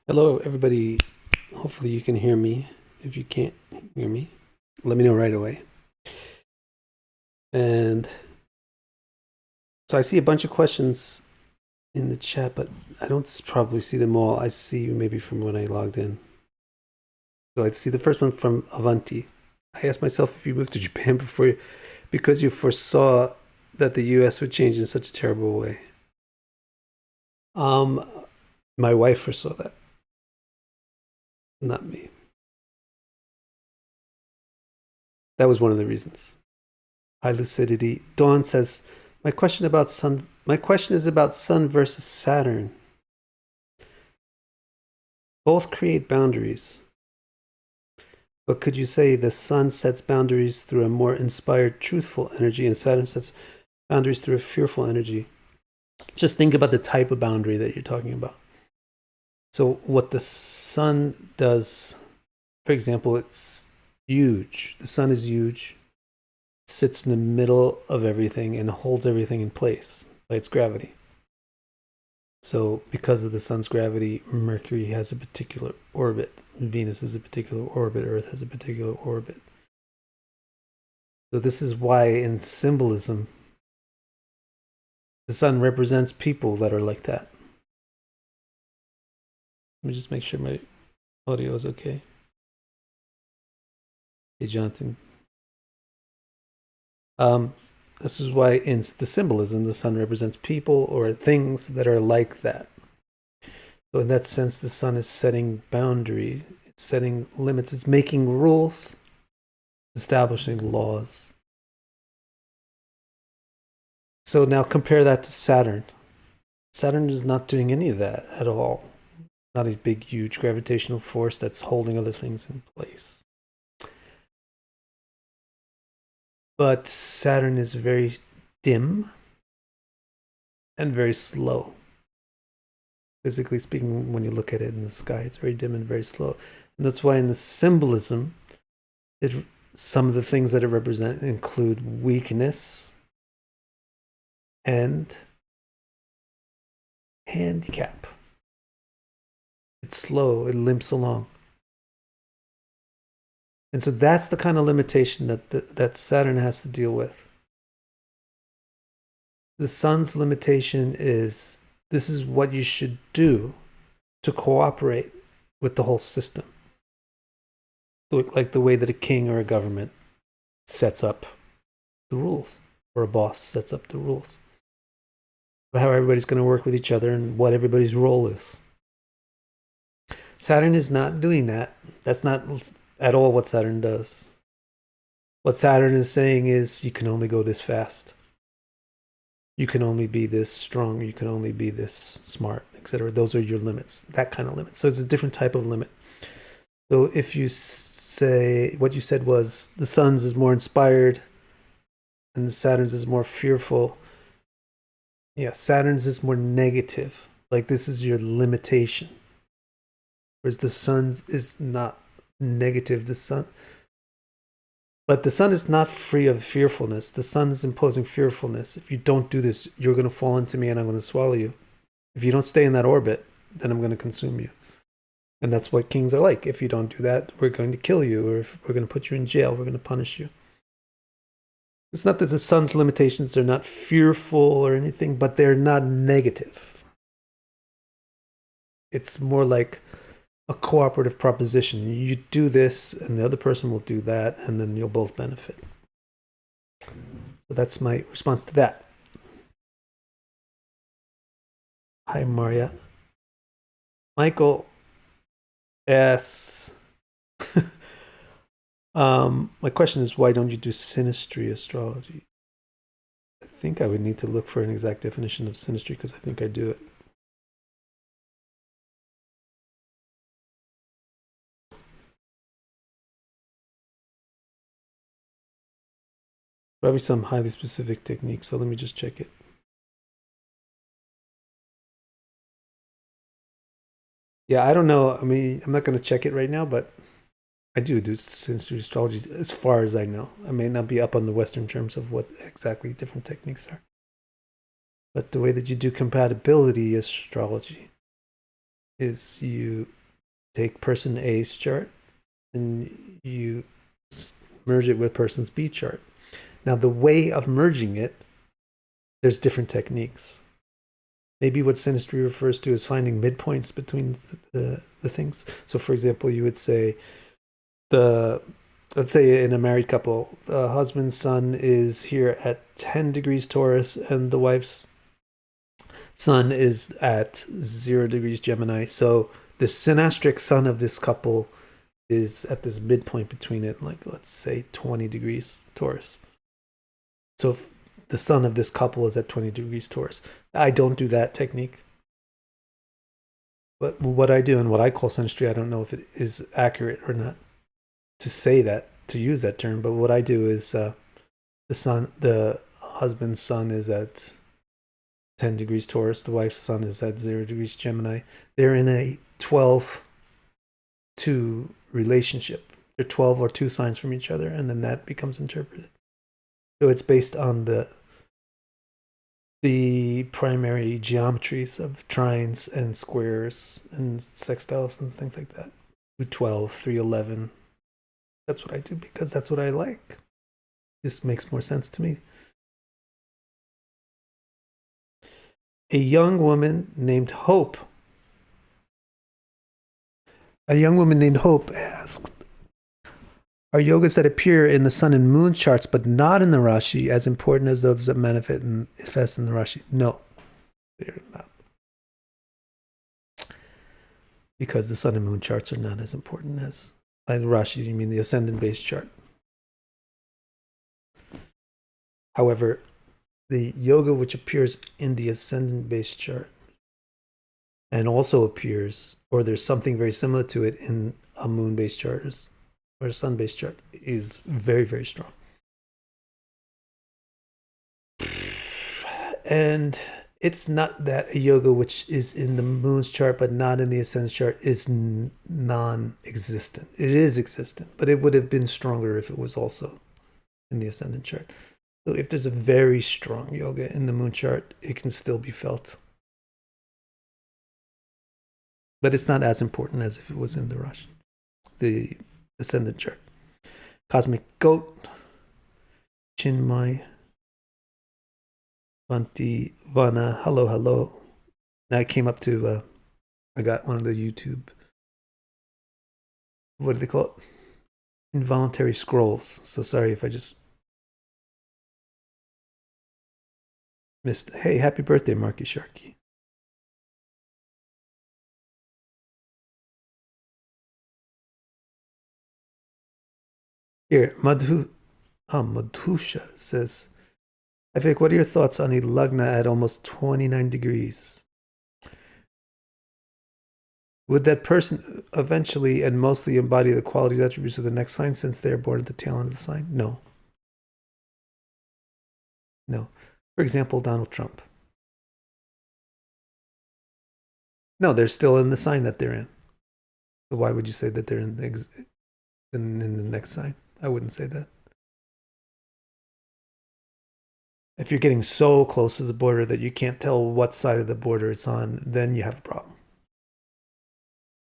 Hello, everybody. Hopefully you can hear me. If you can't hear me, let me know right away. And so I see a bunch of questions in the chat, but I don't probably see them all. I see maybe from when I logged in. So I see the first one from Avanti. I asked myself if you moved to Japan because you foresaw that the U.S. would change in such a terrible way. Um, my wife foresaw that, not me. That was one of the reasons. High lucidity. Dawn says, my question is about Sun versus Saturn. Both create boundaries. But could you say the Sun sets boundaries through a more inspired, truthful energy, and Saturn sets boundaries through a fearful energy? Just think about the type of boundary that you're talking about. So what the Sun does, for example, it's huge. The Sun is huge. Sits in the middle of everything and holds everything in place by its gravity. So because of the sun's gravity, Mercury has a particular orbit, Venus has a particular orbit, Earth has a particular orbit. So this is why in symbolism, the sun represents people that are like that. Let me just make sure my audio is okay. Hey, Jonathan. This is why in the symbolism, the sun represents people or things that are like that. So in that sense, the sun is setting boundaries, it's setting limits, it's making rules, establishing laws. So now compare that to Saturn. Saturn is not doing any of that at all. Not a big, huge gravitational force that's holding other things in place. But Saturn is very dim and very slow. Physically speaking, when you look at it in the sky, it's very dim and very slow. And that's why in the symbolism, some of the things that it represents include weakness and handicap. It's slow, it limps along. And so that's the kind of limitation that Saturn has to deal with. The sun's limitation is this is what you should do to cooperate with the whole system. Like the way that a king or a government sets up the rules, or a boss sets up the rules. How everybody's going to work with each other and what everybody's role is. Saturn is not doing that. That's not at all what Saturn does. What Saturn is saying is you can only go this fast. You can only be this strong. You can only be this smart, etc. Those are your limits, that kind of limit. So it's a different type of limit. So if you say what you said was the sun's is more inspired and the Saturn's is more fearful. Yeah, Saturn's is more negative. Like this is your limitation. Whereas the sun is not negative. But the sun is not free of fearfulness. The sun is imposing fearfulness. If you don't do this, you're going to fall into me and I'm going to swallow you. If you don't stay in that orbit, then I'm going to consume you. And that's what kings are like. If you don't do that, we're going to kill you, or if we're going to put you in jail, we're going to punish you. It's not that the sun's limitations are not fearful or anything, but they're not negative. It's more like a cooperative proposition. You do this and the other person will do that, and then you'll both benefit. So that's my response to that. Hi, Maria. Michael asks, my question is, why don't you do synastry astrology? I think I would need to look for an exact definition of synastry because I think I do it. Probably some highly specific technique, so let me just check it. Yeah, I don't know. I mean, I'm not going to check it right now, but I do synastry astrology as far as I know. I may not be up on the Western terms of what exactly different techniques are. But the way that you do compatibility astrology, is you take person A's chart and you merge it with person's B chart. Now, the way of merging it, there's different techniques. Maybe what synastry refers to is finding midpoints between the things. So, for example, you would say let's say in a married couple, the husband's sun is here at 10 degrees Taurus and the wife's sun is at 0 degrees Gemini. So the synastric sun of this couple is at this midpoint between it, like let's say 20 degrees Taurus. So if the sun of this couple is at 20 degrees Taurus. I don't do that technique. But what I do and what I call synastry, I don't know if it is accurate or not to say that, to use that term, but what I do is the husband's sun is at 10 degrees Taurus, the wife's sun is at 0 degrees Gemini. They're in a 12-2 relationship. They're 12 or 2 signs from each other, and then that becomes interpreted. So it's based on the primary geometries of trines and squares and sextiles and things like that. 212, 311. That's what I do because that's what I like. This makes more sense to me. A young woman named Hope asked, are yogas that appear in the sun and moon charts but not in the Rashi as important as those that manifest in the Rashi? No, they're not. Because the sun and moon charts are not as important as, by the Rashi, you mean the ascendant-based chart. However, the yoga which appears in the ascendant-based chart and also appears, or there's something very similar to it in a moon-based chart or a sun-based chart, is very, very strong. And it's not that a yoga which is in the moon's chart but not in the ascendant chart is non-existent. It is existent, but it would have been stronger if it was also in the ascendant chart. So if there's a very strong yoga in the moon chart, it can still be felt. But it's not as important as if it was in the Rashi, the ascendant chart. Cosmic Goat, Chinmay, Vanti, Vana, hello. Now I came up to, I got one of the YouTube, what do they call it? Involuntary scrolls. So sorry if I just missed. Hey, happy birthday, Marky Sharky. Here, Madhusha says, I think, what are your thoughts on a lagna at almost 29 degrees? Would that person eventually and mostly embody the qualities, attributes of the next sign since they are born at the tail end of the sign? No. For example, Donald Trump. No, they're still in the sign that they're in. So why would you say that they're in the next sign? I wouldn't say that. If you're getting so close to the border that you can't tell what side of the border it's on, then you have a problem.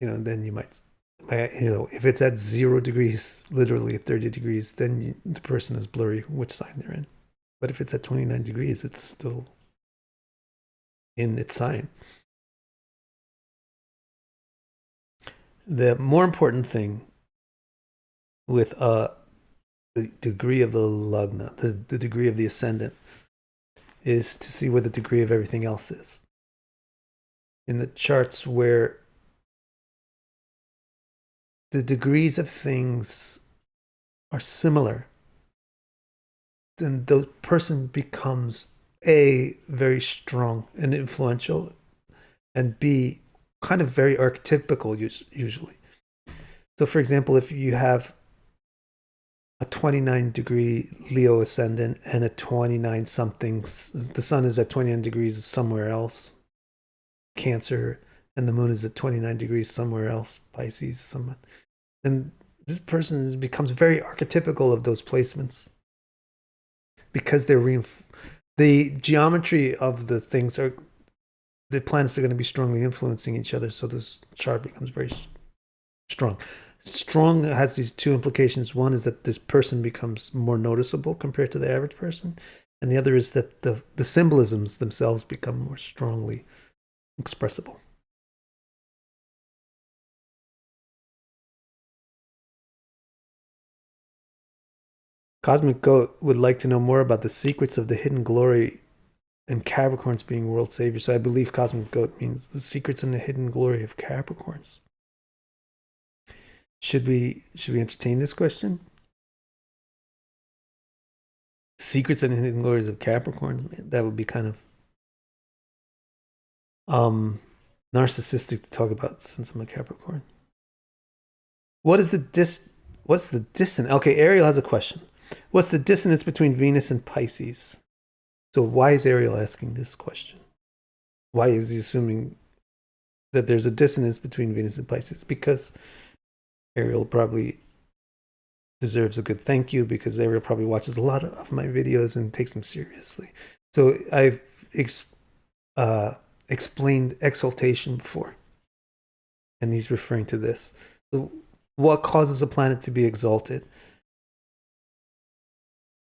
Then you might, if it's at 0 degrees, literally at 30 degrees, then the person is blurry which sign they're in. But if it's at 29 degrees, it's still in its sign. The more important thing with the degree of the lagna, the degree of the ascendant, is to see where the degree of everything else is. In the charts where the degrees of things are similar, then the person becomes A, very strong and influential, and B, kind of very archetypical usually. So for example, if you have a 29 degree Leo ascendant and a 29 something, the sun is at 29 degrees somewhere else, Cancer, and the moon is at 29 degrees somewhere else, Pisces, and this person becomes very archetypical of those placements because they're the geometry of the things are the planets are going to be strongly influencing each other, so this chart becomes very strong. Strong has these two implications. One is that this person becomes more noticeable compared to the average person, and the other is that the symbolisms themselves become more strongly expressible. Cosmic Goat would like to know more about the secrets of the hidden glory and Capricorns being world saviors. So I believe Cosmic Goat means the secrets and the hidden glory of Capricorns. Should we entertain this question? Secrets and hidden glories of Capricorns. That would be kind of narcissistic to talk about since I'm a Capricorn. What's the dissonance? Okay, Ariel has a question. What's the dissonance between Venus and Pisces? So why is Ariel asking this question? Why is he assuming that there's a dissonance between Venus and Pisces? Because Ariel probably deserves a good thank you, because Ariel probably watches a lot of my videos and takes them seriously. So I've explained exaltation before, and he's referring to this. So what causes a planet to be exalted?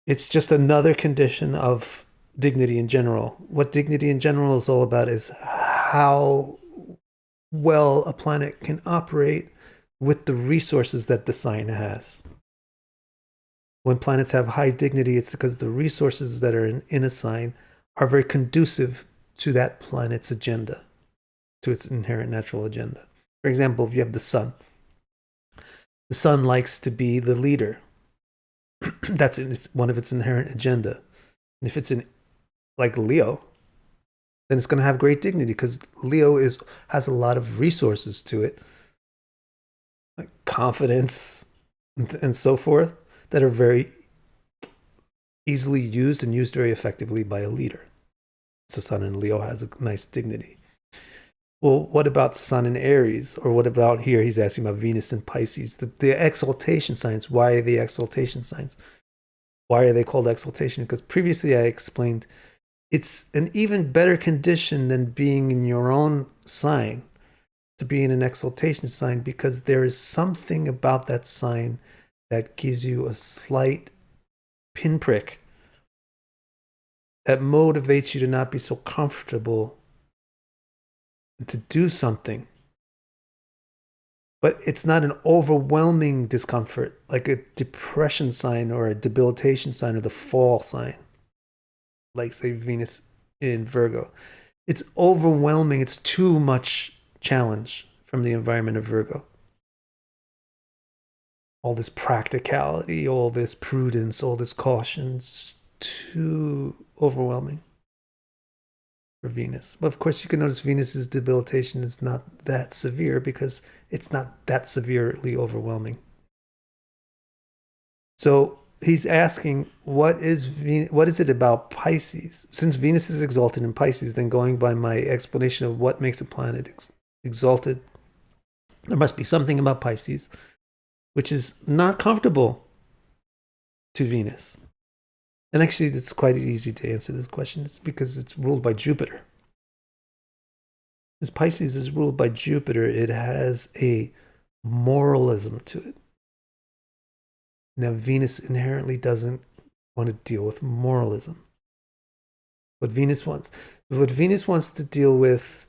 It's just another condition of dignity in general. What dignity in general is all about is how well a planet can operate with the resources that the sign has. When planets have high dignity, it's because the resources that are in a sign are very conducive to that planet's agenda, to its inherent natural agenda. For example, if you have the sun likes to be the leader. That's one of its inherent agenda. And if it's in like Leo, then it's going to have great dignity, because Leo has a lot of resources to it, like confidence and so forth, that are very easily used and used very effectively by a leader. So Sun in Leo has a nice dignity. Well, what about Sun in Aries? Or what about here? He's asking about Venus in Pisces. The exaltation signs. Why are the exaltation signs? Why are they called exaltation? Because previously I explained it's an even better condition than being in your own sign to be in an exaltation sign, because there is something about that sign that gives you a slight pinprick that motivates you to not be so comfortable to do something. But it's not an overwhelming discomfort like a depression sign or a debilitation sign or the fall sign, like say Venus in Virgo. It's overwhelming. It's too much challenge from the environment of Virgo. All this practicality, all this prudence, all this caution, it's too overwhelming for Venus. But of course, you can notice Venus's debilitation is not that severe, because it's not that severely overwhelming. So he's asking, what is it about Pisces? Since Venus is exalted in Pisces, then going by my explanation of what makes a planet exalted, there must be something about Pisces which is not comfortable to Venus. And actually, it's quite easy to answer this question. It's because it's ruled by Jupiter. As Pisces is ruled by Jupiter, it has a moralism to it. Now, Venus inherently doesn't want to deal with moralism. What Venus wants to deal with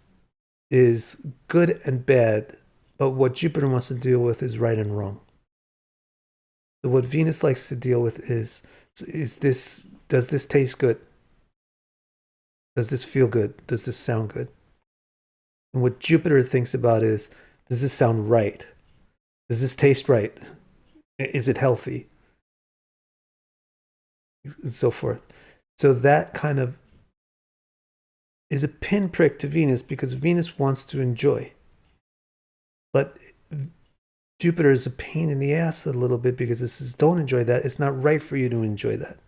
is good and bad, but what Jupiter wants to deal with is right and wrong. So what Venus likes to deal with is does this taste good? Does this feel good? Does this sound good? And what Jupiter thinks about is, does this sound right? Does this taste right? Is it healthy? And so forth. So that kind of is a pinprick to Venus, because Venus wants to enjoy. But Jupiter is a pain in the ass a little bit, because it says, don't enjoy that. It's not right for you to enjoy that. It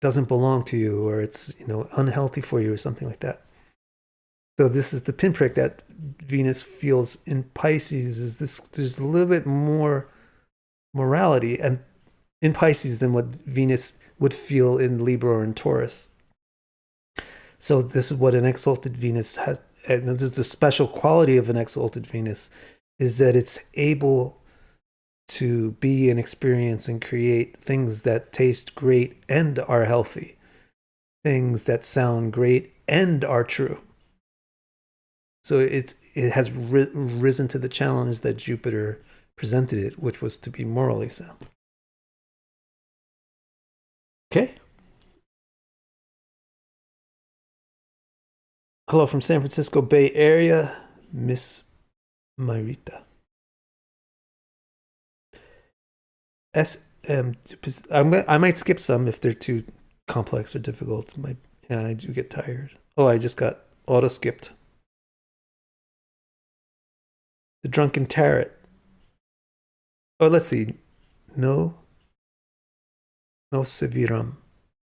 doesn't belong to you, or it's unhealthy for you, or something like that. So this is the pinprick that Venus feels in Pisces. Is this? There's a little bit more morality and in Pisces than what Venus would feel in Libra or in Taurus. So this is what an exalted Venus has, and this is the special quality of an exalted Venus, is that it's able to be and experience and create things that taste great and are healthy, things that sound great and are true. So it has risen to the challenge that Jupiter presented it, which was to be morally sound. Okay. Hello from San Francisco Bay Area, Miss Marita. I might skip some if they're too complex or difficult. I do get tired. Oh, I just got auto skipped. The Drunken Tarot. Oh, let's see. No Servium.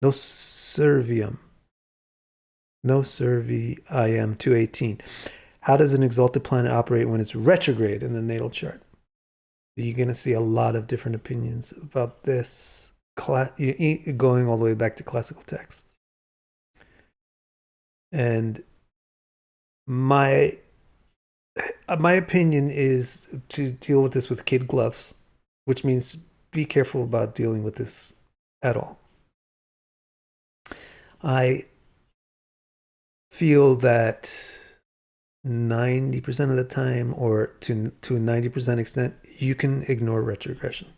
No Servium. No Servium 218. How does an exalted planet operate when it's retrograde in the natal chart? You're going to see a lot of different opinions about this, going all the way back to classical texts. And my opinion is to deal with this with kid gloves, which means be careful about dealing with this at all. I feel that 90% of the time, or to a 90% extent, you can ignore retrogression.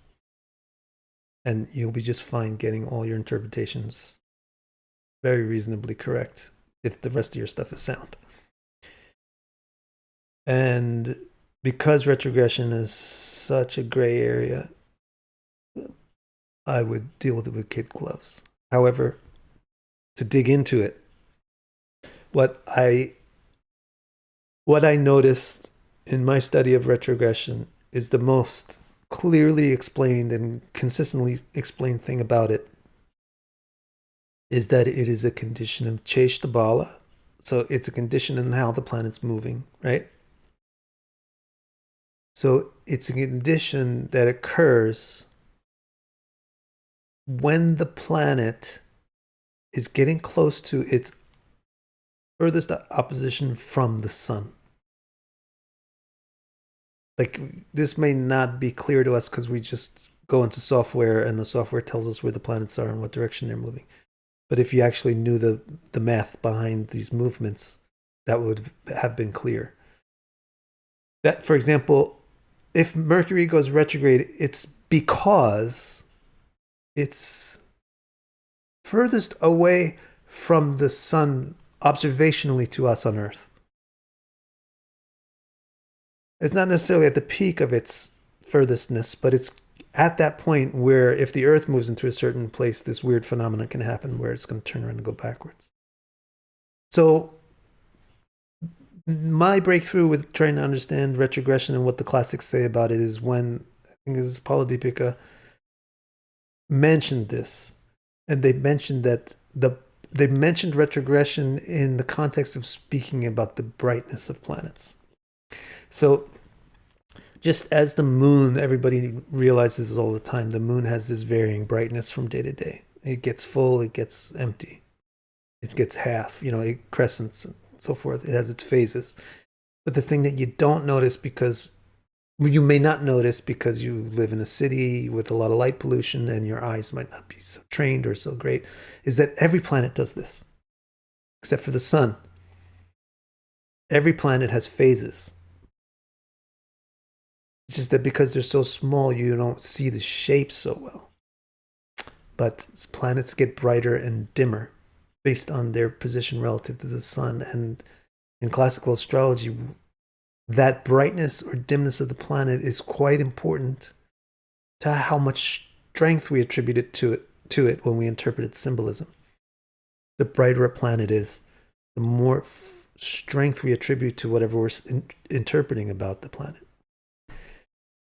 And you'll be just fine getting all your interpretations very reasonably correct if the rest of your stuff is sound. And because retrogression is such a gray area, I would deal with it with kid gloves. However, to dig into it, what I noticed in my study of retrogression is the most clearly explained and consistently explained thing about it is that it is a condition of Cheshtabala. So it's a condition in how the planet's moving, right? So it's a condition that occurs when the planet is getting close to its furthest opposition from the sun. Like, this may not be clear to us because we just go into software and the software tells us where the planets are and what direction they're moving. But if you actually knew the math behind these movements, that would have been clear. That, for example, if Mercury goes retrograde, it's because it's furthest away from the sun observationally to us on Earth. It's not necessarily at the peak of its furthestness, but it's at that point where if the Earth moves into a certain place, this weird phenomenon can happen where it's going to turn around and go backwards. So my breakthrough with trying to understand retrogression and what the classics say about it is when, I think this is Paula Deepika, mentioned this. And they mentioned that they mentioned retrogression in the context of speaking about the brightness of planets. So just as the moon, everybody realizes all the time, the moon has this varying brightness from day to day. It gets full, it gets empty, it gets half, it crescents and so forth. It has its phases. But the thing that you don't notice, because you may not notice because you live in a city with a lot of light pollution and your eyes might not be so trained or so great, is that every planet does this, except for the sun. Every planet has phases. It's just that because they're so small, you don't see the shapes so well. But planets get brighter and dimmer based on their position relative to the sun. And in classical astrology, that brightness or dimness of the planet is quite important to how much strength we attribute it to it when we interpret its symbolism. The brighter a planet is, the more strength we attribute to whatever we're interpreting about the planet.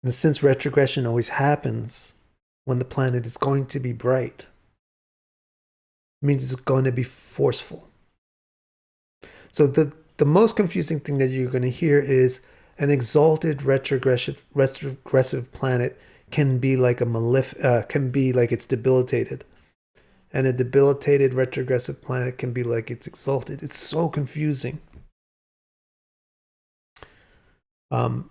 And since retrogression always happens when the planet is going to be bright, it means it's going to be forceful. So the most confusing thing that you're going to hear is an exalted retrogressive planet can be like can be like it's debilitated. And a debilitated retrogressive planet can be like it's exalted. It's so confusing. Or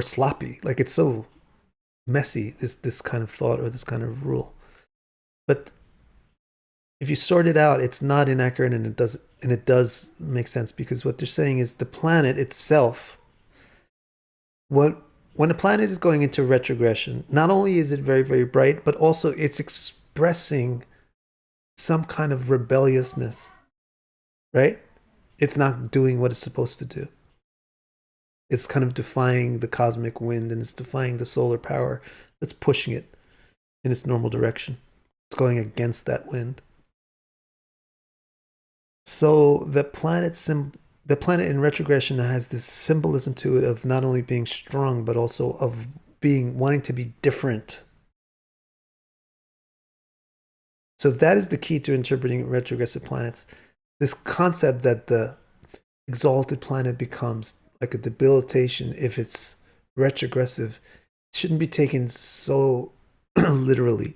sloppy. Like it's so messy, this kind of thought or this kind of rule. But if you sort it out, it's not inaccurate, and it does make sense, because what they're saying is the planet itself, when a planet is going into retrogression, not only is it very, very bright, but also it's expressing some kind of rebelliousness, right? It's not doing what it's supposed to do. It's kind of defying the cosmic wind, and it's defying the solar power that's pushing it in its normal direction. It's going against that wind. So the planet in retrogression has this symbolism to it of not only being strong, but also of wanting to be different. So that is the key to interpreting retrogressive planets. This concept that the exalted planet becomes like a debilitation if it's retrogressive shouldn't be taken so literally,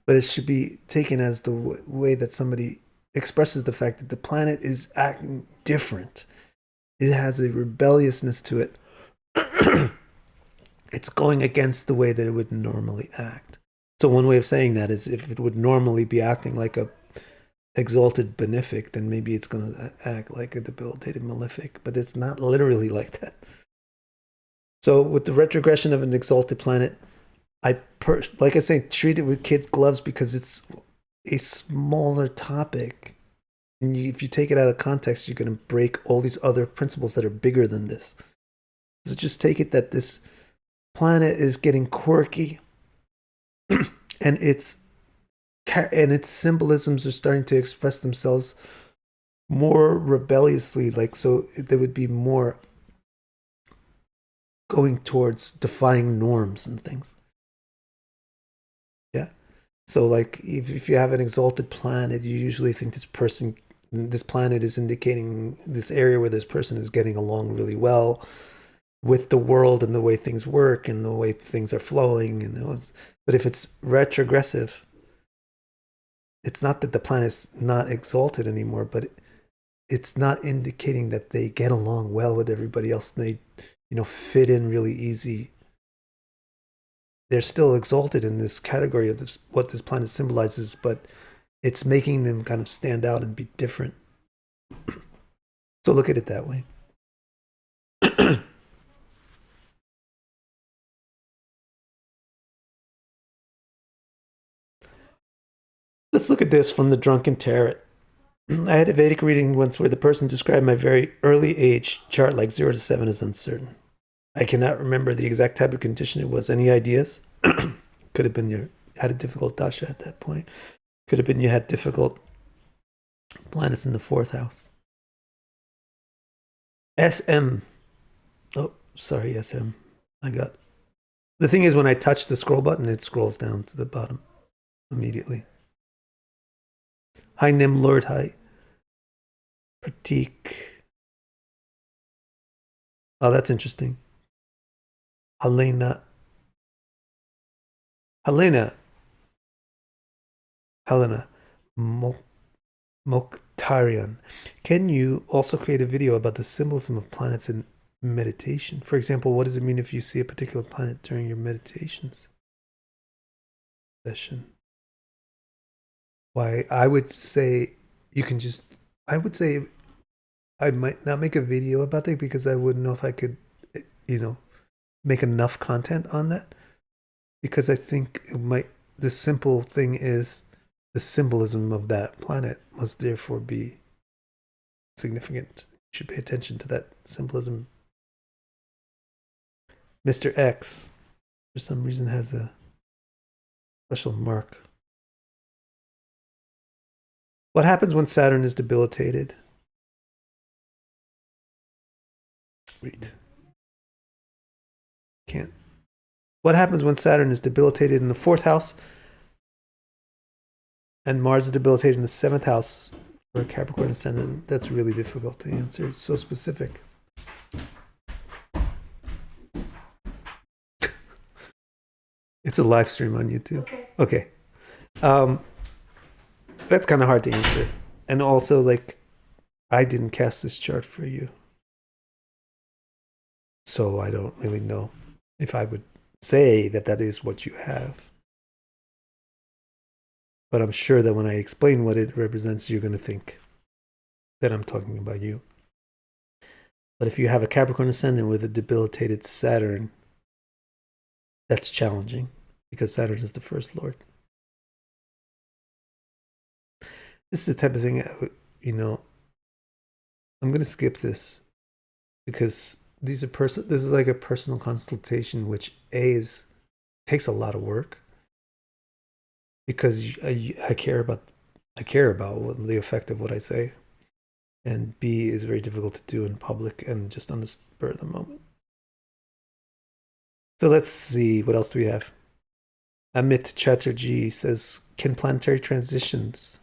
but it should be taken as the way that somebody expresses the fact that the planet is acting different. It has a rebelliousness to it. It's going against the way that it would normally act. So one way of saying that is if it would normally be acting like a exalted benefic, then maybe it's going to act like a debilitated malefic, but it's not literally like that. So with the retrogression of an exalted planet, like I say, treat it with kids' gloves, because it's a smaller topic. And if you take it out of context, you're going to break all these other principles that are bigger than this. So just take it that this planet is getting quirky, and its symbolisms are starting to express themselves more rebelliously. Like, so there would be more going towards defying norms and things. Yeah. So like if you have an exalted planet, you usually think this planet is indicating this area where this person is getting along really well with the world and the way things work and the way things are flowing. But if it's retrogressive, it's not that the planet's not exalted anymore, but it's not indicating that they get along well with everybody else. They, fit in really easy. They're still exalted in this category of what this planet symbolizes, but it's making them kind of stand out and be different. So look at it that way. Let's look at this from the Drunken Tarot. I had a Vedic reading once where the person described my very early age chart, like 0 to 7, as uncertain. I cannot remember the exact type of condition it was. Any ideas? Could have been you had a difficult dasha at that point. Could have been you had difficult planets in the 4th house. SM. Oh, sorry, SM. The thing is, when I touch the scroll button, it scrolls down to the bottom immediately. Hi, Nim Lord. Hi. Pratik. Oh, that's interesting. Helena. Mokhtarian. Can you also create a video about the symbolism of planets in meditation? For example, what does it mean if you see a particular planet during your meditations session? Why, I would say I might not make a video about that, because I wouldn't know if I could, make enough content on that, because I think the simple thing is the symbolism of that planet must therefore be significant. You should pay attention to that symbolism. Mr. X, for some reason, has a special mark. What happens when Saturn is debilitated? Wait. Can't. What happens when Saturn is debilitated in the 4th house and Mars is debilitated in the 7th house for a Capricorn ascendant? That's really difficult to answer. It's so specific. It's a live stream on YouTube. Okay. That's kind of hard to answer. And also, like, I didn't cast this chart for you. So I don't really know if I would say that that is what you have. But I'm sure that when I explain what it represents, you're going to think that I'm talking about you. But if you have a Capricorn ascendant with a debilitated Saturn, that's challenging because Saturn is the first lord. This is the type of thing, you know, I'm going to skip this because this is like a personal consultation, which takes a lot of work because I care about the effect of what I say, and B is very difficult to do in public and just on the spur of the moment. So let's see, what else do we have? Amit Chatterjee says, can planetary transitions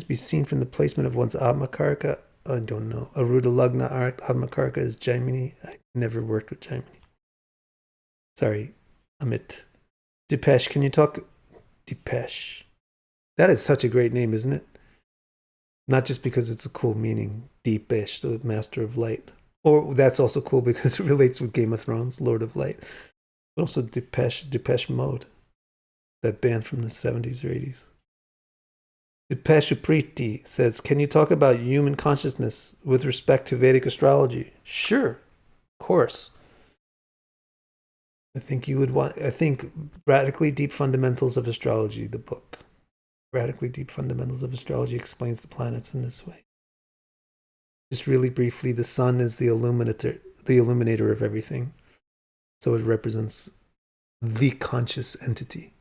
be seen from the placement of one's Atmakarka? I don't know. Aruda Lagna Atmakarka is Gemini. I never worked with Gemini. Sorry, Amit. Depeche, can you talk? Depeche. That is such a great name, isn't it? Not just because it's a cool meaning, Depeche, the Master of Light. Or that's also cool because it relates with Game of Thrones, Lord of Light. But also Depeche Mode, that band from the 70s or 80s. Depeche Priti says, can you talk about human consciousness with respect to Vedic astrology? Sure, of course. I think Radically Deep Fundamentals of Astrology, the book. Radically Deep Fundamentals of Astrology explains the planets in this way. Just really briefly, the sun is the illuminator of everything. So it represents the conscious entity,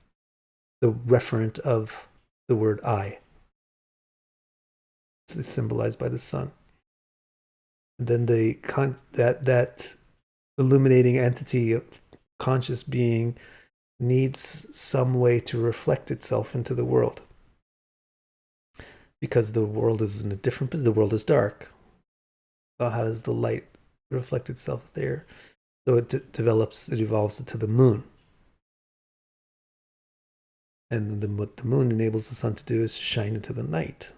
the referent of the word I. It's symbolized by the sun. And then that illuminating entity of conscious being needs some way to reflect itself into the world. Because the world is in a different position. The world is dark. So how does the light reflect itself there? So it evolves into the moon. And what the moon enables the sun to do is shine into the night.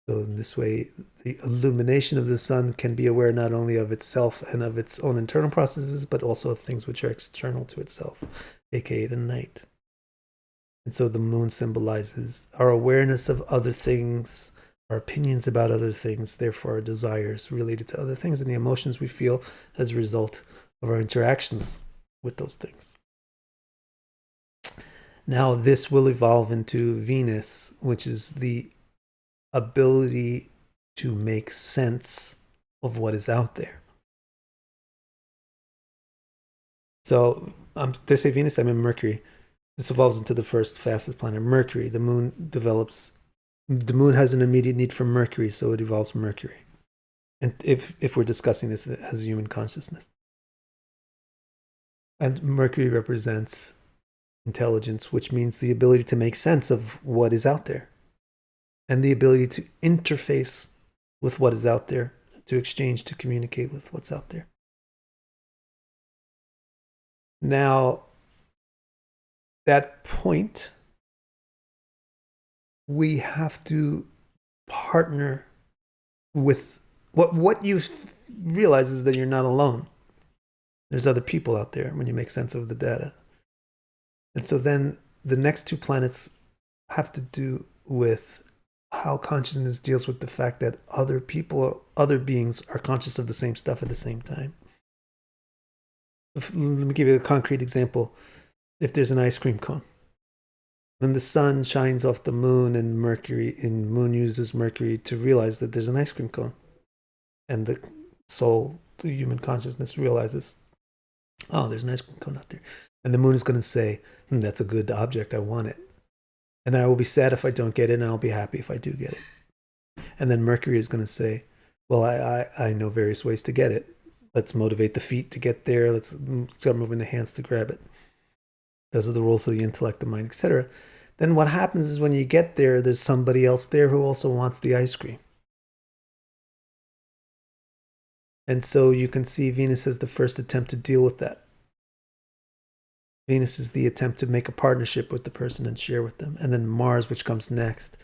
So in this way, the illumination of the sun can be aware not only of itself and of its own internal processes, but also of things which are external to itself, aka the night. And so the moon symbolizes our awareness of other things, our opinions about other things, therefore our desires related to other things, and the emotions we feel as a result of our interactions with those things. Now this will evolve into Venus, which is the ability to make sense of what is out there. So did I say Venus? I mean Mercury. This evolves into the first fastest planet, Mercury. The moon has an immediate need for Mercury, so it evolves Mercury. And if we're discussing this as human consciousness. And Mercury represents intelligence, which means the ability to make sense of what is out there. And the ability to interface with what is out there, to exchange, to communicate with what's out there. Now, that point, we have to partner with what you realize is that you're not alone. There's other people out there when you make sense of the data. And so then the next two planets have to do with how consciousness deals with the fact that other people, other beings are conscious of the same stuff at the same time. Let me give you a concrete example. If there's an ice cream cone, then the sun shines off the moon, and moon uses Mercury to realize that there's an ice cream cone. And the soul, the human consciousness, realizes, oh, there's an ice cream cone out there. And the moon is going to say, that's a good object, I want it. And I will be sad if I don't get it, and I'll be happy if I do get it. And then Mercury is going to say, well, I know various ways to get it. Let's motivate the feet to get there. Let's start moving the hands to grab it. Those are the rules of the intellect, the mind, etc. Then what happens is when you get there, there's somebody else there who also wants the ice cream. And so you can see Venus as the first attempt to deal with that. Venus is the attempt to make a partnership with the person and share with them. And then Mars, which comes next,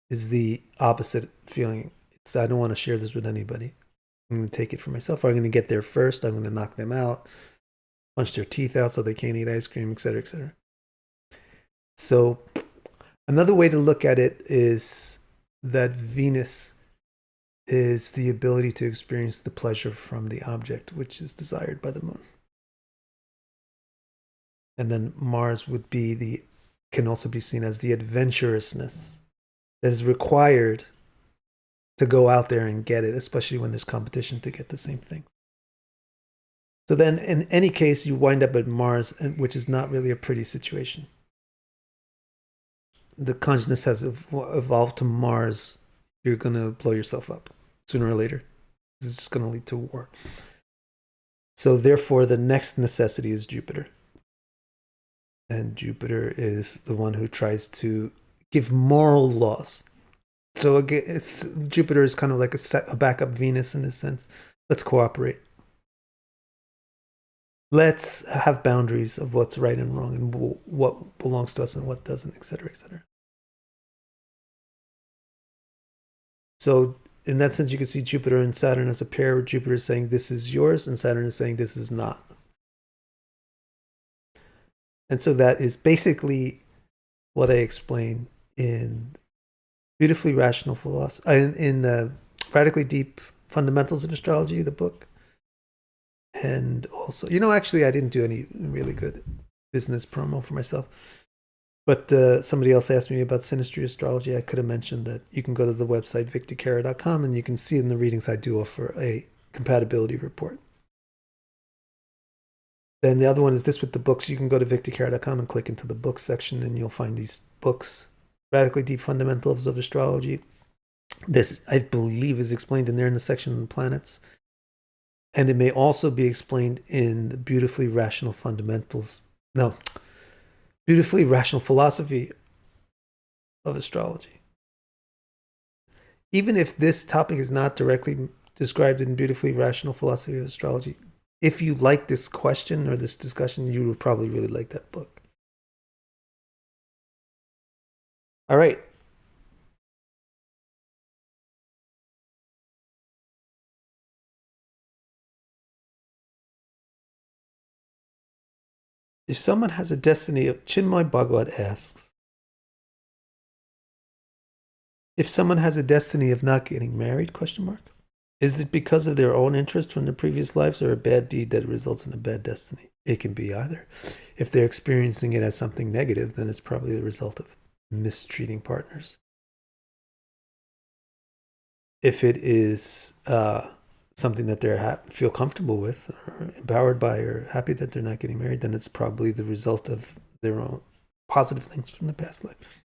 is the opposite feeling. It's, I don't want to share this with anybody. I'm going to take it for myself. Or I'm going to get there first. I'm going to knock them out, punch their teeth out so they can't eat ice cream, etc., etc. So another way to look at it is that Venus is the ability to experience the pleasure from the object, which is desired by the moon. And then Mars would be can also be seen as the adventurousness that is required to go out there and get it, especially when there's competition to get the same things. So then in any case, you wind up at Mars, which is not really a pretty situation. The consciousness has evolved to Mars. You're going to blow yourself up sooner or later. This is just going to lead to war. So therefore, the next necessity is Jupiter. And Jupiter is the one who tries to give moral laws. So again, Jupiter is kind of like a backup Venus in a sense. Let's cooperate. Let's have boundaries of what's right and wrong and what belongs to us and what doesn't, etc., etc. So in that sense, you can see Jupiter and Saturn as a pair. Jupiter is saying this is yours and Saturn is saying this is not. And so that is basically what I explained in Beautifully Rational Philosophy, in Radically Deep Fundamentals of Astrology, the book. And also, actually, I didn't do any really good business promo for myself. But somebody else asked me about synastry astrology. I could have mentioned that you can go to the website victorcara.com and you can see in the readings I do offer a compatibility report. Then the other one is this with the books. You can go to victorcara.com and click into the books section and you'll find these books, Radically Deep Fundamentals of Astrology. This, I believe, is explained in there in the section on planets. And it may also be explained in the Beautifully Rational Philosophy of Astrology. Even if this topic is not directly described in Beautifully Rational Philosophy of Astrology, if you like this question or this discussion, you would probably really like that book. All right. If someone has a destiny of, Chinmoy Bhagwat asks, if someone has a destiny of not getting married, ? Is it because of their own interest from their previous lives or a bad deed that results in a bad destiny? It can be either. If they're experiencing it as something negative, then it's probably the result of mistreating partners. If it is something that they feel comfortable with or empowered by or happy that they're not getting married, then it's probably the result of their own positive things from the past life.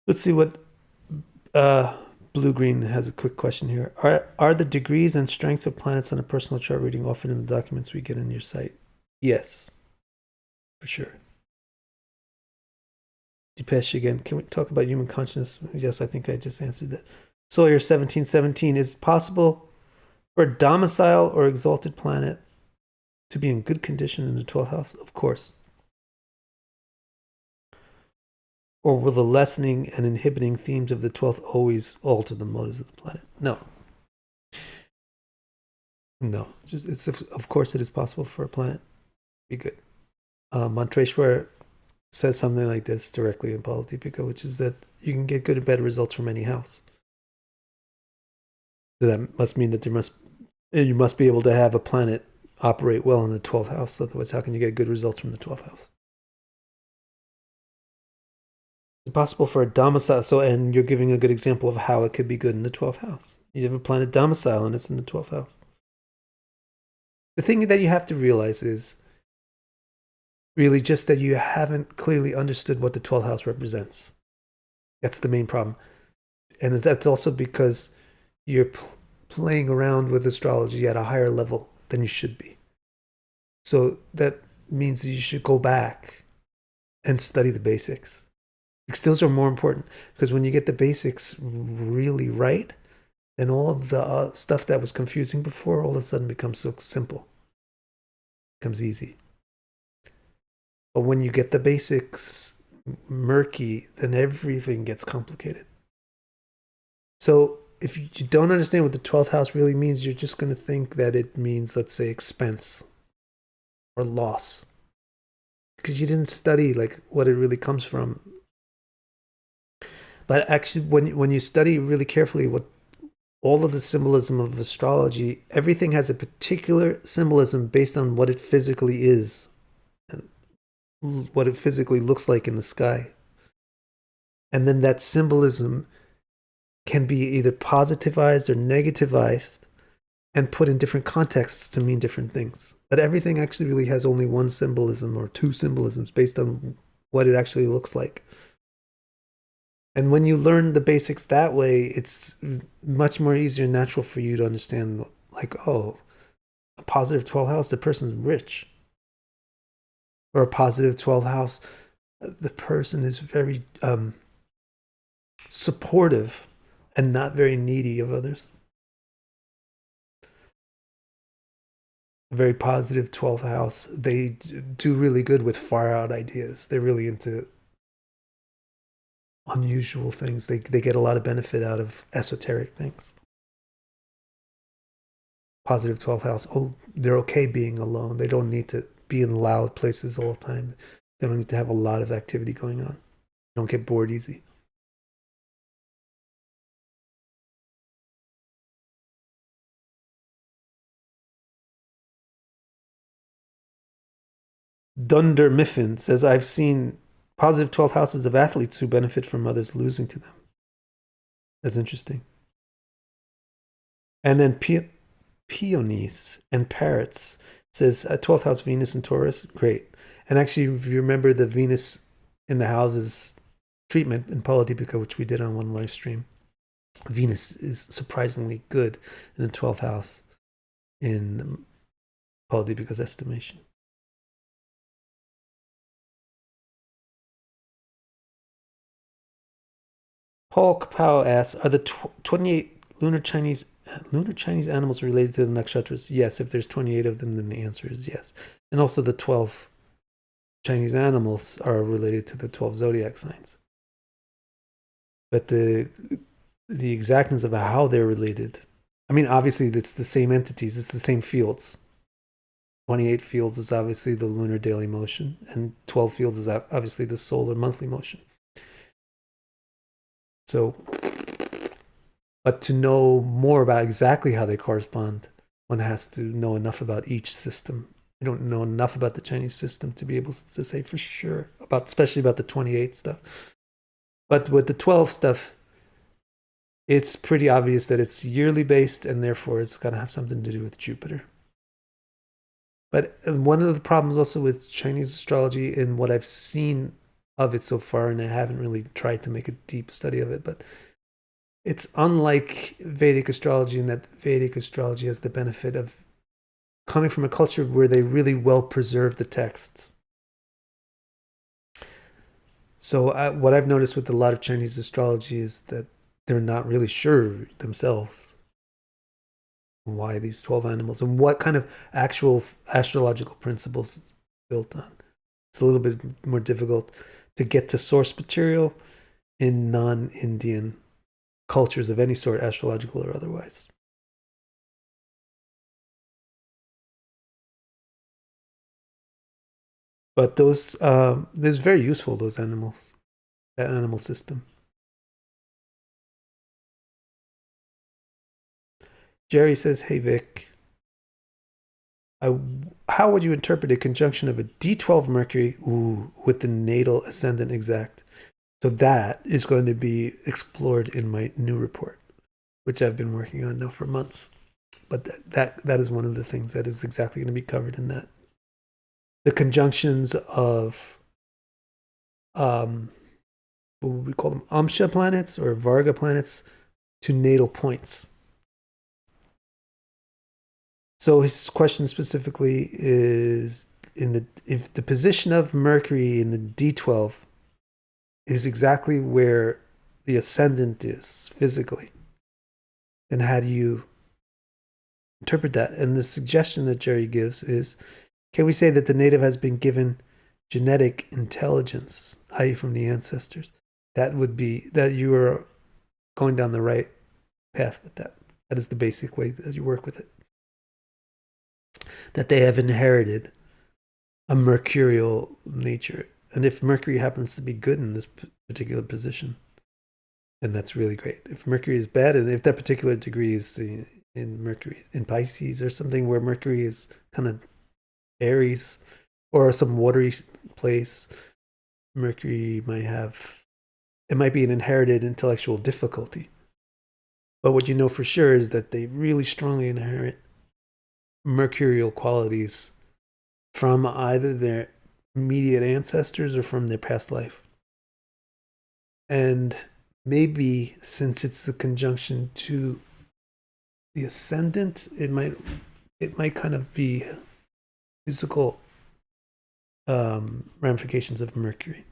Let's see what Blue Green has a quick question here. Are the degrees and strengths of planets on a personal chart reading often in the documents we get in your site? Yes, for sure. Depeche again. Can we talk about human consciousness? Yes, I think I just answered that. Sawyer 1717. Is it possible for a domicile or exalted planet to be in good condition in the 12th house? Of course. Or will the lessening and inhibiting themes of the 12th always alter the motives of the planet? No. No. Of course it is possible for a planet to be good. Montreshwar says something like this directly in Politipica, which is that you can get good and bad results from any house. So that must mean that you must be able to have a planet operate well in the 12th house. Otherwise, how can you get good results from the 12th house? It's possible for a domicile. And you're giving a good example of how it could be good in the 12th house. You have a planet domicile and it's in the 12th house. The thing that you have to realize is really just that you haven't clearly understood what the 12th house represents. That's the main problem. And that's also because you're playing around with astrology at a higher level than you should be. So that means that you should go back and study the basics. Because those are more important. Because when you get the basics really right, then all of the stuff that was confusing before all of a sudden becomes so simple, becomes easy. But when you get the basics murky, then everything gets complicated. So if you don't understand what the 12th house really means, you're just going to think that it means, let's say, expense or loss. Because you didn't study like what it really comes from. But actually, when you study really carefully what all of the symbolism of astrology, everything has a particular symbolism based on what it physically is and what it physically looks like in the sky. And then that symbolism can be either positivized or negativized and put in different contexts to mean different things. But everything actually really has only one symbolism or two symbolisms based on what it actually looks like. And when you learn the basics that way, it's much more easier and natural for you to understand, like, oh, a positive 12th house, the person's rich. Or a positive 12th house, the person is very supportive and not very needy of others. A very positive 12th house, they do really good with far out ideas. They're really into unusual things. They get a lot of benefit out of esoteric things. Positive 12th house, oh, they're okay being alone. They don't need to be in loud places all the time. They don't need to have a lot of activity going on. They don't get bored easy. Dunder Miffin says, I've seen positive 12th houses of athletes who benefit from others losing to them. That's interesting. And then Peonies and Parrots says, 12th house Venus and Taurus, great. And actually, if you remember the Venus in the houses treatment in Politipica, which we did on one live stream, Venus is surprisingly good in the 12th house in Politipica's estimation. Paul Kapow asks, are the 28 lunar Chinese animals related to the nakshatras? Yes, if there's 28 of them, then the answer is yes. And also the 12 Chinese animals are related to the 12 zodiac signs. But the exactness of how they're related, I mean, obviously it's the same entities, it's the same fields. 28 fields is obviously the lunar daily motion, and 12 fields is obviously the solar monthly motion. So, but to know more about exactly how they correspond, one has to know enough about each system. I don't know enough about the Chinese system to be able to say for sure about, especially about the 28 stuff. But with the 12 stuff, it's pretty obvious that it's yearly based, and therefore it's going to have something to do with Jupiter. But one of the problems also with Chinese astrology, and what I've seen of it so far, and I haven't really tried to make a deep study of it, but it's unlike Vedic astrology in that Vedic astrology has the benefit of coming from a culture where they really well preserve the texts. So what I've noticed with a lot of Chinese astrology is that they're not really sure themselves why these 12 animals and what kind of actual astrological principles it's built on. It's a little bit more difficult to get to source material in non-Indian cultures of any sort, astrological or otherwise. But those, there's very useful, those animals, that animal system. Jerry says, hey, Vic, how would you interpret a conjunction of a D12 Mercury with the natal ascendant exact? So that is going to be explored in my new report, which I've been working on now for months. But that is one of the things that is exactly going to be covered in that. The conjunctions of, what would we call them, Amsha planets or Varga planets to natal points. So his question specifically is if the position of Mercury in the D12 is exactly where the ascendant is physically. Then how do you interpret that? And the suggestion that Jerry gives is, can we say that the native has been given genetic intelligence, i.e. from the ancestors? That would be that you are going down the right path with that. That is the basic way that you work with it. That they have inherited a mercurial nature. And if Mercury happens to be good in this particular position, then that's really great. If Mercury is bad, and if that particular degree is in Mercury, in Pisces or something where Mercury is kind of Aries or some watery place, Mercury might have, it might be an inherited intellectual difficulty. But what you know for sure is that they really strongly inherit mercurial qualities from either their immediate ancestors or from their past life. And maybe since it's the conjunction to the ascendant, it might kind of be physical ramifications of Mercury.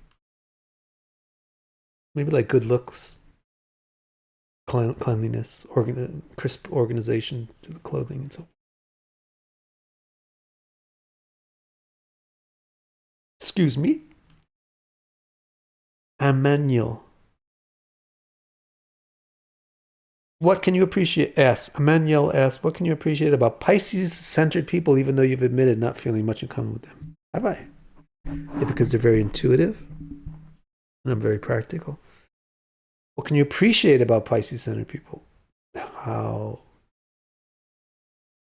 Maybe like good looks, cleanliness, crisp organization to the clothing and so forth. Excuse me. Emmanuel. What can you appreciate? Emmanuel asks, what can you appreciate about Pisces-centered people, even though you've admitted not feeling much in common with them? Have I? Yeah, because they're very intuitive and I'm very practical. What can you appreciate about Pisces-centered people? How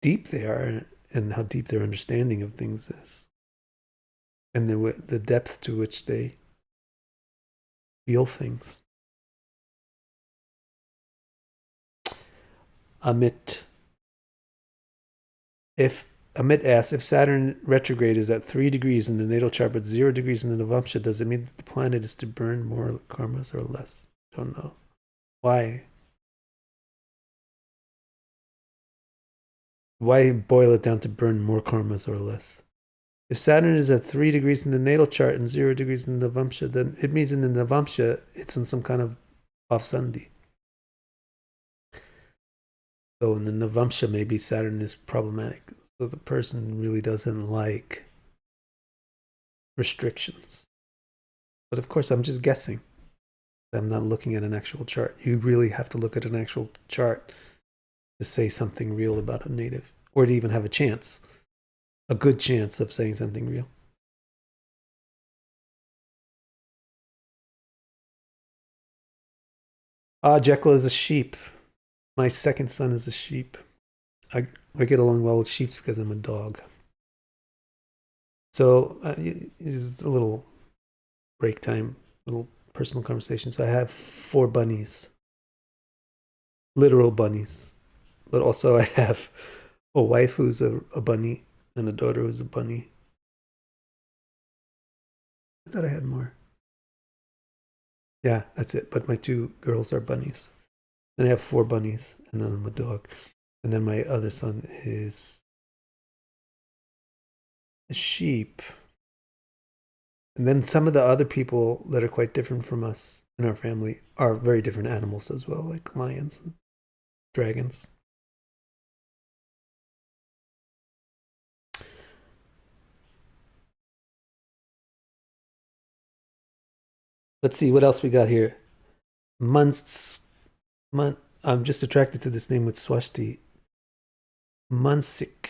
deep they are and how deep their understanding of things is. And the depth to which they feel things. Amit asks, if Saturn retrograde is at 3 degrees in the natal chart but 0 degrees in the Navamsha, does it mean that the planet is to burn more karmas or less? I don't know. Why? Why boil it down to burn more karmas or less? If Saturn is at 3 degrees in the natal chart and 0 degrees in the Navamsha, then it means in the Navamsha it's in some kind of off-sandhi. So in the Navamsha, maybe Saturn is problematic. So the person really doesn't like restrictions. But of course, I'm just guessing. I'm not looking at an actual chart. You really have to look at an actual chart to say something real about a native, or to even have a chance, a good chance of saying something real. Jekyll is a sheep. My second son is a sheep. I get along well with sheep because I'm a dog. So it's a little break time, little personal conversation. So I have 4 bunnies, literal bunnies, but also I have a wife who's a bunny and a daughter who's a bunny. I thought I had more. Yeah, that's it. But my 2 girls are bunnies. Then I have 4 bunnies, and then I'm a dog. And then my other son is a sheep. And then some of the other people that are quite different from us in our family are very different animals as well, like lions and dragons. Let's see what else we got here. I'm just attracted to this name with Swasti. Munsik.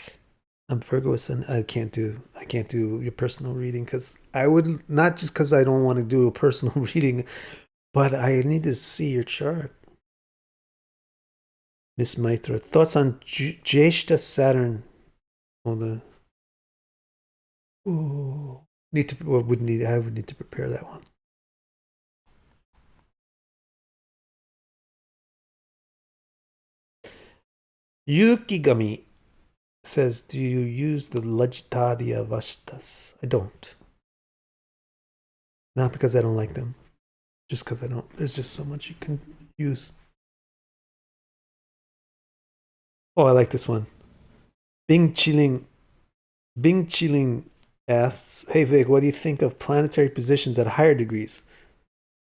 I'm Virgo Sun. I can't do your personal reading because I would not just because I don't want to do a personal reading, but I need to see your chart. Miss Maitra, thoughts on Jeshta Saturn? Oh, the I would need to prepare that one. Yukigami says, do you use the Lajtadia Vashtas? I don't. Not because I don't like them, just because I don't. There's just so much you can use. Oh, I like this one. Bing Chiling asks, hey Vic, what do you think of planetary positions at higher degrees?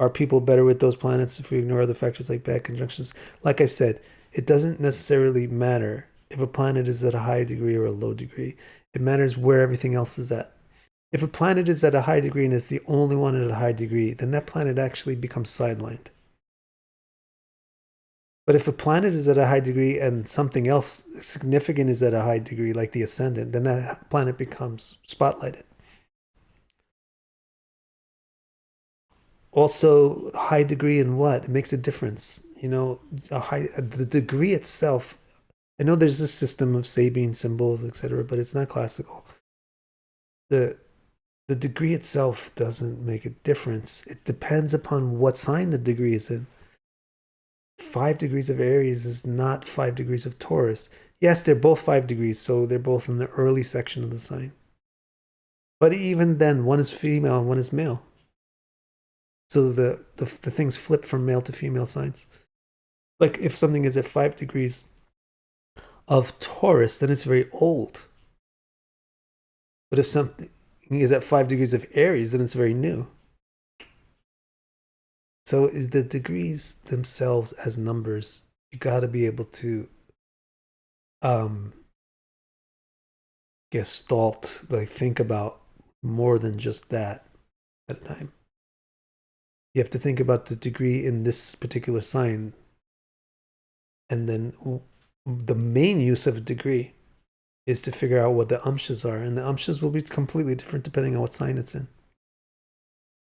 Are people better with those planets if we ignore other factors like bad conjunctions? Like I said, it doesn't necessarily matter if a planet is at a high degree or a low degree. It matters where everything else is at. If a planet is at a high degree and it's the only one at a high degree, then that planet actually becomes sidelined. But if a planet is at a high degree and something else significant is at a high degree, like the ascendant, then that planet becomes spotlighted. Also, high degree in what? It makes a difference. The degree itself, I know there's a system of Sabine symbols, etc., but it's not classical. The degree itself doesn't make a difference. It depends upon what sign the degree is in. 5 degrees of Aries is not 5 degrees of Taurus. Yes, they're both 5 degrees, so they're both in the early section of the sign. But even then, one is female and one is male. So the things flip from male to female signs. Like if something is at 5 degrees of Taurus, then it's very old. But if something is at 5 degrees of Aries, then it's very new. So the degrees themselves as numbers, you got to be able to gestalt, like think about more than just that at a time. You have to think about the degree in this particular sign. And then the main use of a degree is to figure out what the amshas are. And the amshas will be completely different depending on what sign it's in.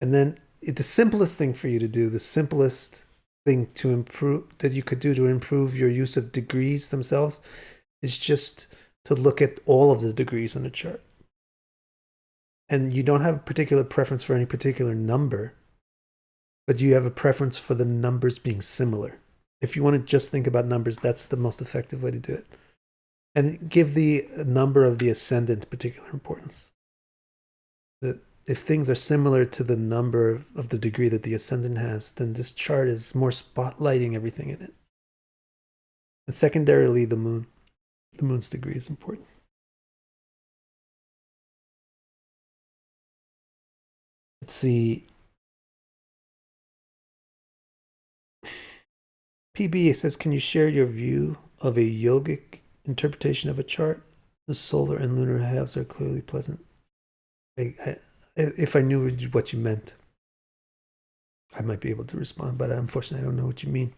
And then the simplest thing for you to do, the simplest thing to improve that you could do to improve your use of degrees themselves is just to look at all of the degrees on a chart. And you don't have a particular preference for any particular number, but you have a preference for the numbers being similar. If you want to just think about numbers, that's the most effective way to do it. And give the number of the ascendant particular importance. If things are similar to the number of the degree that the ascendant has, then this chart is more spotlighting everything in it. And secondarily, the moon. The moon's degree is important. Let's see. PB says, can you share your view of a yogic interpretation of a chart? The solar and lunar halves are clearly pleasant. If I knew what you meant, I might be able to respond, but unfortunately, I don't know what you mean.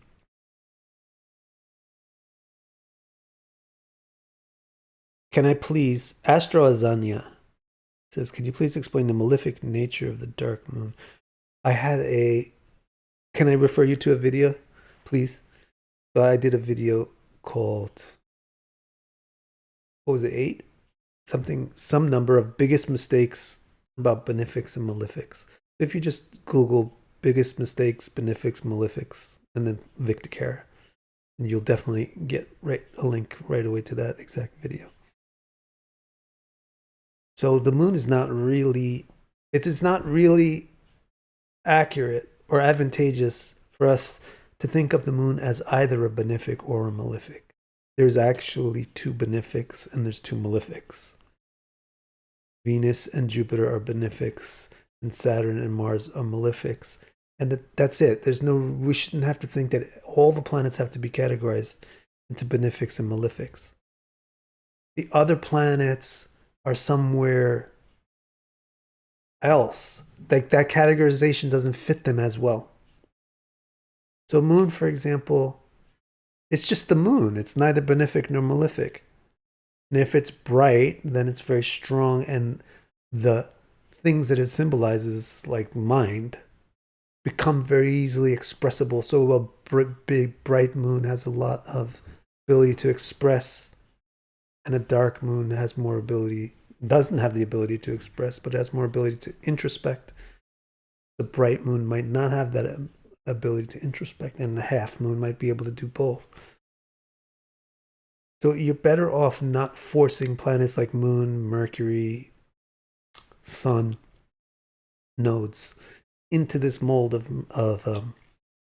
Can I please, Astroazania says, can you please explain the malefic nature of the dark moon? Can I refer you to a video, please? So I did a video called, what was it, 8? Some number of biggest mistakes about benefics and malefics. If you just Google biggest mistakes, benefics, malefics, and then Victicara, and you'll definitely get a link right away to that exact video. So the moon is not really accurate or advantageous for us to think of the moon as either a benefic or a malefic. There's actually 2 benefics and there's 2 malefics. Venus and Jupiter are benefics, and Saturn and Mars are malefics. And that's it. We shouldn't have to think that all the planets have to be categorized into benefics and malefics. The other planets are somewhere else. Like that categorization doesn't fit them as well. So moon, for example, it's just the moon. It's neither benefic nor malefic. And if it's bright, then it's very strong, and the things that it symbolizes, like mind, become very easily expressible. So a big, bright moon has a lot of ability to express, and a dark moon doesn't have the ability to express, but has more ability to introspect. The bright moon might not have that ability to introspect, and the half moon might be able to do both. So you're better off not forcing planets like Moon, Mercury, Sun, nodes into this mold of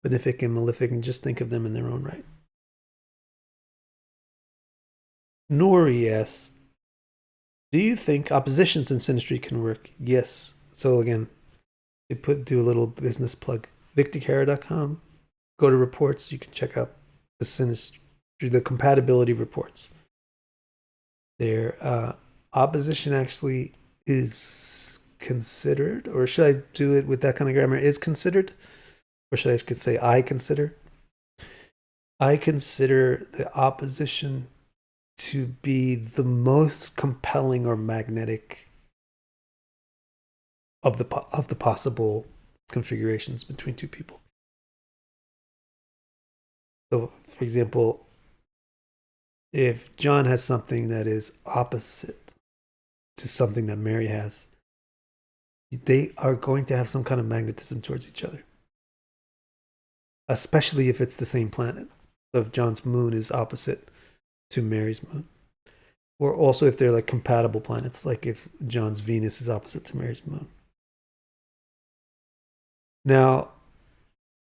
benefic and malefic, and just think of them in their own right. Nori asks, do you think oppositions in synastry can work? Yes. So again, do a little business plug. victorcara.com. Go to reports. You can check out the synastry, the compatibility reports. Their opposition actually is considered, or should I do it with that kind of grammar? Is considered, or should I could say I consider? I consider the opposition to be the most compelling or magnetic of the possible configurations between two people. So, for example, if John has something that is opposite to something that Mary has, they are going to have some kind of magnetism towards each other, especially if it's the same planet. So if John's moon is opposite to Mary's moon, or also if they're like compatible planets, like if John's Venus is opposite to Mary's moon. Now,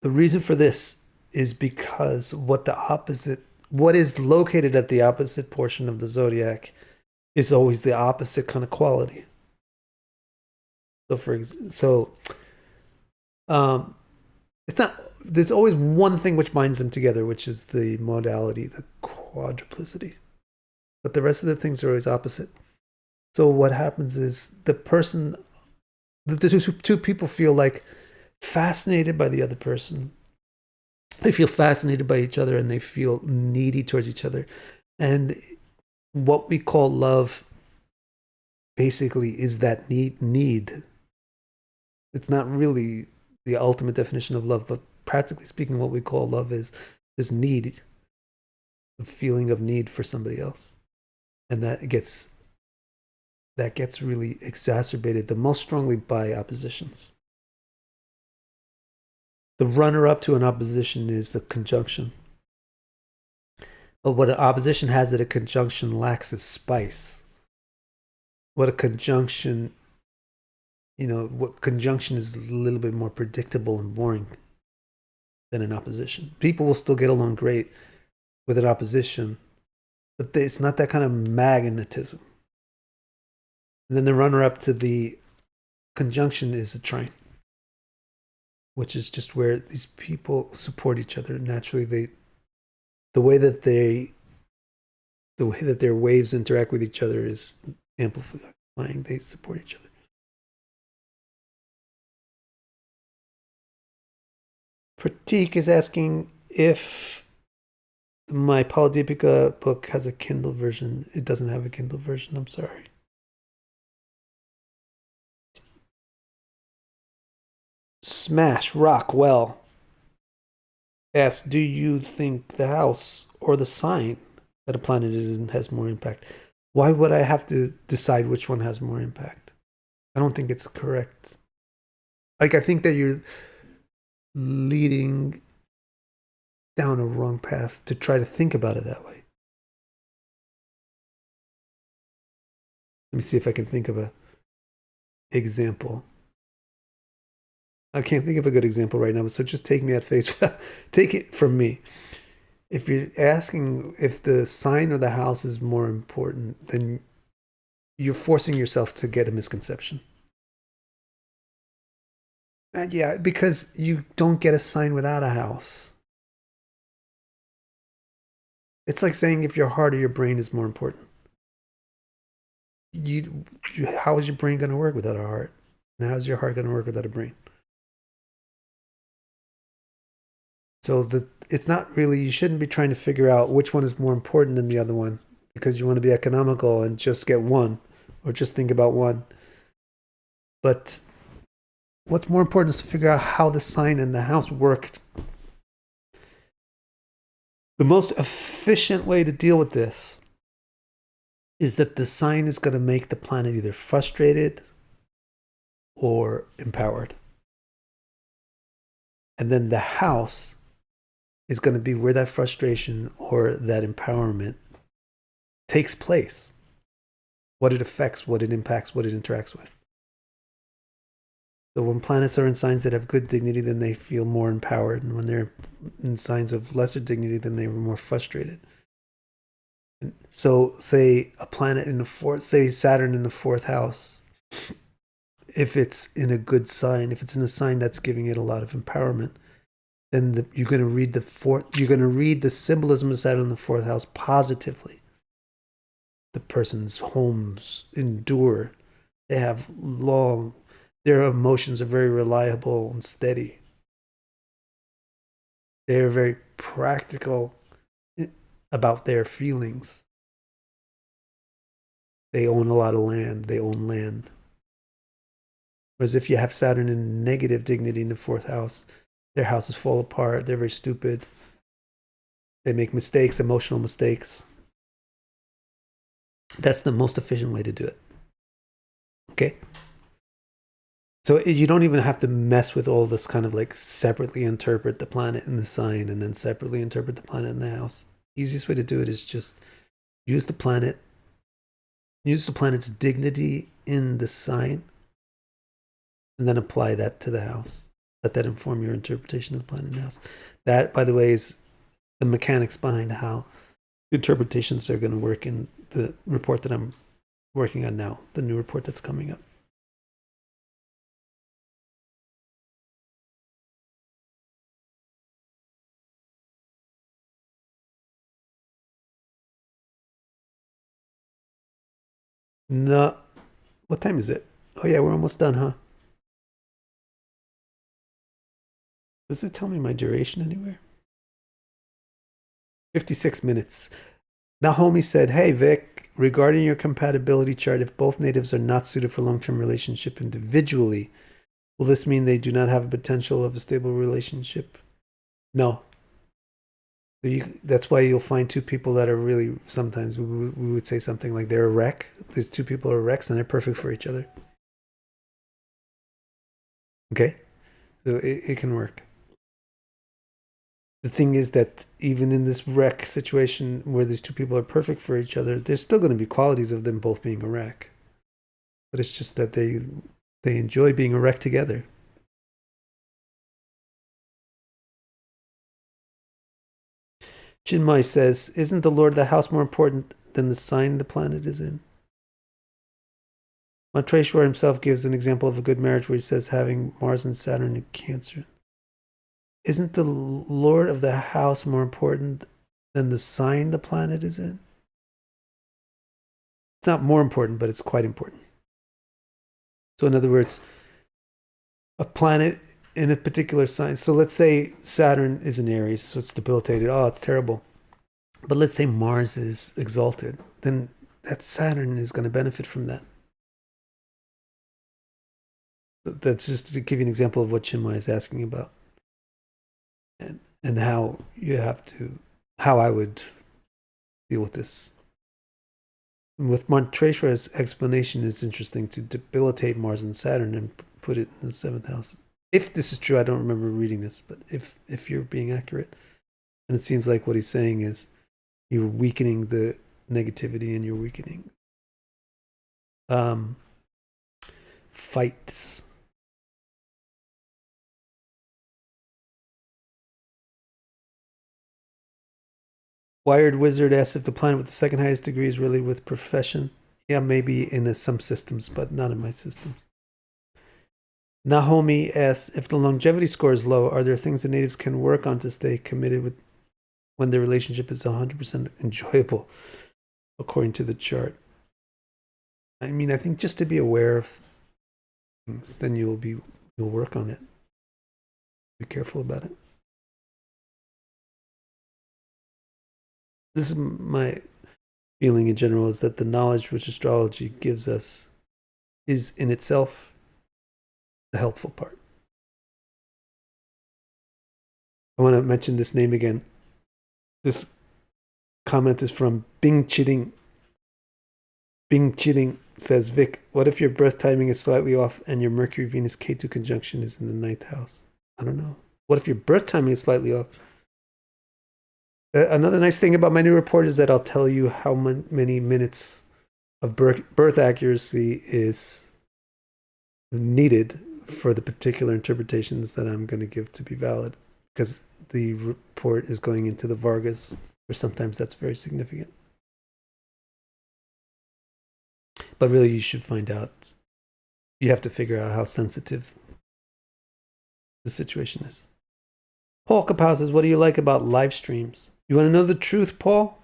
the reason for this is because what is located at the opposite portion of the zodiac is always the opposite kind of quality. So it's not. There's always one thing which binds them together, which is the modality, the quadruplicity. But the rest of the things are always opposite. So what happens is the two people feel like fascinated by the other person. They feel fascinated by each other and they feel needy towards each other. And what we call love basically is that need. It's not really the ultimate definition of love, but practically speaking, what we call love is this need, the feeling of need for somebody else. And that gets really exacerbated the most strongly by oppositions. The runner-up to an opposition is a conjunction. But what an opposition has that a conjunction lacks is spice. What conjunction is a little bit more predictable and boring than an opposition. People will still get along great with an opposition, but it's not that kind of magnetism. And then the runner-up to the conjunction is a trine, which is just where these people support each other naturally. The way that their waves interact with each other is amplifying. They support each other. Pratik is asking if my Paladipika book has a Kindle version. It doesn't have a Kindle version. I'm sorry. Smash Rockwell asks, do you think the house or the sign that a planet is in has more impact? Why would I have to decide which one has more impact? I don't think it's correct. I think that you're leading down a wrong path to try to think about it that way. Let me see if I can think of an example. I can't think of a good example right now, so just take me at face value. Take it from me. If you're asking if the sign or the house is more important, then you're forcing yourself to get a misconception. And yeah, because you don't get a sign without a house. It's like saying if your heart or your brain is more important. How is your brain going to work without a heart? And how is your heart going to work without a brain? So it's not really, you shouldn't be trying to figure out which one is more important than the other one because you want to be economical and just get one or just think about one. But what's more important is to figure out how the sign and the house work. The most efficient way to deal with this is that the sign is going to make the planet either frustrated or empowered. And then the house is going to be where that frustration or that empowerment takes place. What it affects, what it impacts, what it interacts with. So when planets are in signs that have good dignity, then they feel more empowered. And when they're in signs of lesser dignity, then they were more frustrated. So say a planet in the fourth, say Saturn in the fourth house if it's in a good sign, if it's in a sign that's giving it a lot of empowerment, then you're going to read you're going to read the symbolism of Saturn in the fourth house positively. The person's homes endure. They have their emotions are very reliable and steady. They're very practical about their feelings. They own a lot of land. They own land. Whereas if you have Saturn in negative dignity in the fourth house, their houses fall apart. They're very stupid. They make mistakes, emotional mistakes. That's the most efficient way to do it. Okay? So you don't even have to mess with all this kind of like separately interpret the planet in the sign and then separately interpret the planet in the house. Easiest way to do it is just use the planet's dignity in the sign, and then apply that to the house. Let that inform your interpretation of the planet in the house. That, by the way, is the mechanics behind how interpretations are going to work in the report that I'm working on now, the new report that's coming up. No, what time is it? Oh yeah, we're almost done, huh? Does it tell me my duration anywhere? 56 minutes. Naomi said, "Hey Vic, regarding your compatibility chart, if both natives are not suited for long-term relationship individually, will this mean they do not have a potential of a stable relationship?" No. That's why you'll find two people that are really, sometimes we would say something like they're a wreck. These two people are wrecks and they're perfect for each other. Okay? So it can work. The thing is that even in this wreck situation where these two people are perfect for each other, there's still going to be qualities of them both being a wreck. But it's just that they enjoy being a wreck together. Chinmay says, "Isn't the Lord of the house more important than the sign the planet is in?" Montreshwar himself gives an example of a good marriage where he says having Mars and Saturn in Cancer. Isn't the Lord of the house more important than the sign the planet is in? It's not more important, but it's quite important. So in other words, a planet in a particular sign. So let's say Saturn is in Aries, so it's debilitated. Oh, it's terrible. But let's say Mars is exalted. Then that Saturn is going to benefit from that. That's just to give you an example of what Chinmay is asking about. And how I would deal with this. With Montreshwar's explanation, it's interesting to debilitate Mars and Saturn and put it in the seventh house. If this is true, I don't remember reading this, but if you're being accurate, and it seems like what he's saying is you're weakening the negativity and you're weakening fights. Wired Wizard asks if the planet with the second highest degree is really with profession. Yeah, maybe in some systems, but not in my systems. Naomi asks, if the longevity score is low, are there things the natives can work on to stay committed with when their relationship is 100% enjoyable, according to the chart? I mean, I think just to be aware of things, then you'll work on it. Be careful about it. This is my feeling in general, is that the knowledge which astrology gives us is in itself the helpful part. I want to mention this name again. This comment is from Bing Chitting. Bing Chitting says, Vic, what if your birth timing is slightly off and your Mercury Venus Ketu conjunction is in the ninth house? I don't know. What if your birth timing is slightly off? Another nice thing about my new report is that I'll tell you how many minutes of birth accuracy is needed for the particular interpretations that I'm going to give to be valid, because the report is going into the Vargas, or sometimes that's very significant. But really, you should find out You have to figure out how sensitive the situation is. Paul Kapow says, what do you like about live streams? You want to know the truth, Paul?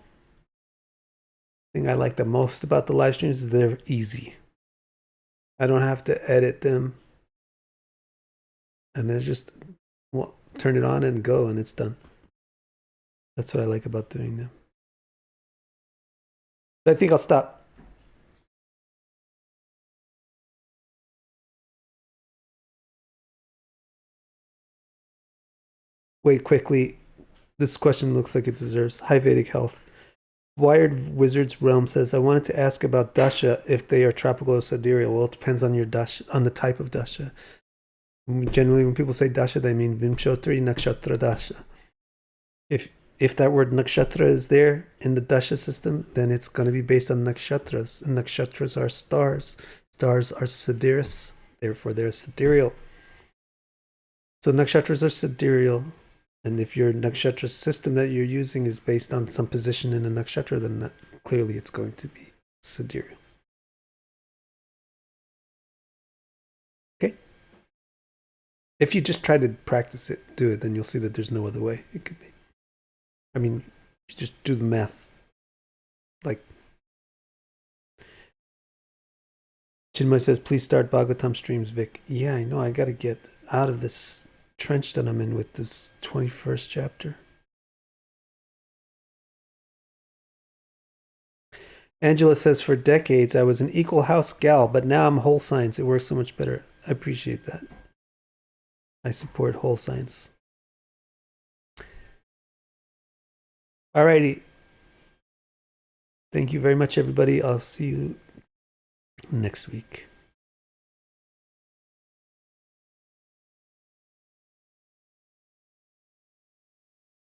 The thing I like the most about the live streams is they're easy. I don't have to edit them. And they're just, well, turn it on and go, and it's done. That's what I like about doing them. I think I'll stop. Wait, quickly. This question looks like it deserves high Vedic health. Wired Wizards Realm says, I wanted to ask about dasha, if they are tropical or sidereal. Well, it depends on your dasha, on the type of dasha. Generally, when people say dasha, they mean Vimshotri Nakshatra dasha. If that word nakshatra is there in the dasha system, then it's going to be based on nakshatras. And nakshatras are stars. Stars are sidereous, therefore they're sidereal. So nakshatras are sidereal. And if your nakshatra system that you're using is based on some position in a nakshatra, then clearly it's going to be sidereal. Okay? If you just try to practice it, do it, then you'll see that there's no other way it could be. I mean, you just do the math. Like, Chinmay says, please start Bhagavatam streams, Vic. Yeah, I know. I got to get out of this trench that I'm in with this 21st chapter. Angela says, for decades, I was an equal house gal, but now I'm whole science. It works so much better. I appreciate that. I support whole science. Alrighty. Thank you very much, everybody. I'll see you next week.